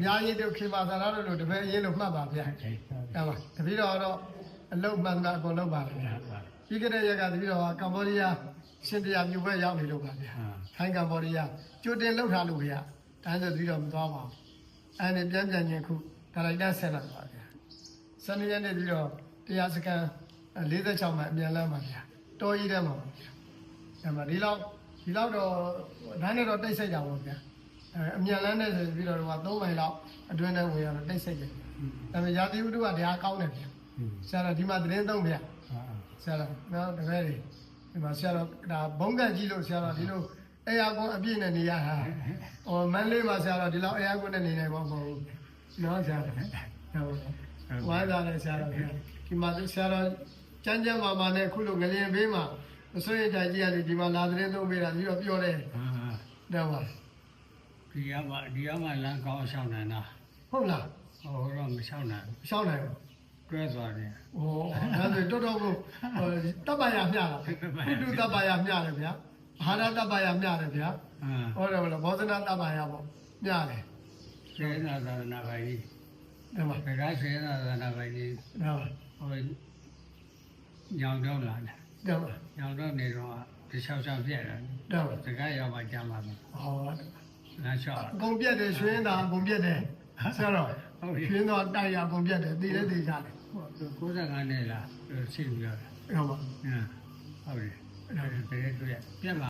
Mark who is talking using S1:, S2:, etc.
S1: များကြီးတို့ခေမာသာရတို့တပည့်အရင်လို့မှတ်ပါဗျာဟုတ်ပါတပည့်တော်တော့အလုံးမှန်တာအကုန်လုံးပါဗျာပြီးကြတဲ့ရက်ကတပည့်တော်ကကမ္ဘောဒီးယားရှင်တရားမြို့ဘက်ရောက်နေလို့ပါဗျာထိုင်းကမ္ဘောဒီးယားကြိုတင်လှုပ်ထားလို့ဗျာဒါဆိုတပည့်တော်မသွားပါဘူးအဲ့ဒီပြန်ချင်းခုဒါလိုက်တာဆက်လာပါဗျာစနေရက်နေ့ပြီးတော့တရားစကန်46မှာအမြန်လမ်းပါဗျာတော်ကြီးထဲမှာပါဗျာအဲ့မှာဒီလောက်တော့ဒါနဲ့တော့တိတ်ဆိတ်တာပေါ့ဗျာအမြန်လန်းနဲ့ဆိုပြီးတော့3မိုင်လောက်အတွင်းထဲဝင်ရတော့တိတ်ဆိတ်တယ်ဒါပေမဲ့ရာသီဥတုကတရားကောင်းတယ်ဗျာဆရာတော်ဒီမှာသတင်းသုံးဗျာဆရာတော်နော်တကယ်လေဒီမှာဆရာတော်ဒါဘုံကန့်ကြီးလို့ဆရာတော်ဒီလိုအေယာကွန်အပြည့်နဲ့နေရတာဟောမန်းလေးမှာဆရာတော်ဒီလောက်အေယာကွန်နဲ့နေနိုင်မှာမဟုတ်ဘူးနော်ဆရာတော်ဟုတ်ဝါသာလည်းဆရာတော်ဒီမှာဆရာတော်ကျန်းမာနဲ့ခုလိုငလျင်ဘေးမှာအစိုးရတိုင်းကြီးရတယ်ဒီမှာလာသတင်းသုံးပေးတာပြီးတော့ပြောတယ်တော့ပါ
S2: ဒီကမှလမ်းကောင်းရှောင်းနိုင်တာ
S1: ဟုတ်လား
S2: ဟိုတော့မရှောင်းနိုင်
S1: ဘူးရှောင်းနိုင်ဘူး
S2: တွဲသွားတယ်
S1: ဩဒါဆိုတော်တော်ကိုတပ်ပါရမျှတာကုတုတပ်ပါရမျှတယ်ဗျာအာဟာရတပ်ပါရမျှတယ်ဗျာဟုတ်တယ်မလားဘောဇနာတပ်ပါရပေါ့မျှတယ်
S2: စေနာသာနာပိုင်ကြီး
S1: ဒါပါ
S2: ဘယ်ကစေနာသာနာပိုင်ကြီး
S1: ဒါပါ
S2: ဟိုညောင်တော့လာတယ်
S1: ဒါပါ
S2: ညောင်တော့နေတော့ဒီချောက်ပြက်တယ်
S1: ဒါပါ
S2: တကယ်ရောက်မှကြာမှာပဲ
S1: ဟော
S2: လမ်းလျှောက်
S1: အကုန်ပြက်တယ်ရွှင်းတာအကုန်ပြက်တယ်ဆရာတော်ရွှင်းတော့တိုက်ရအကုန်ပြက်တယ်တည်လည်းတည်ကြတယ်
S2: 95နဲ့လားရှိပြီလား
S1: ဟုတ်ပါ
S2: ဟုတ်တယ်အဲ့ဒါတည်းတွေ့ပြက်ပါ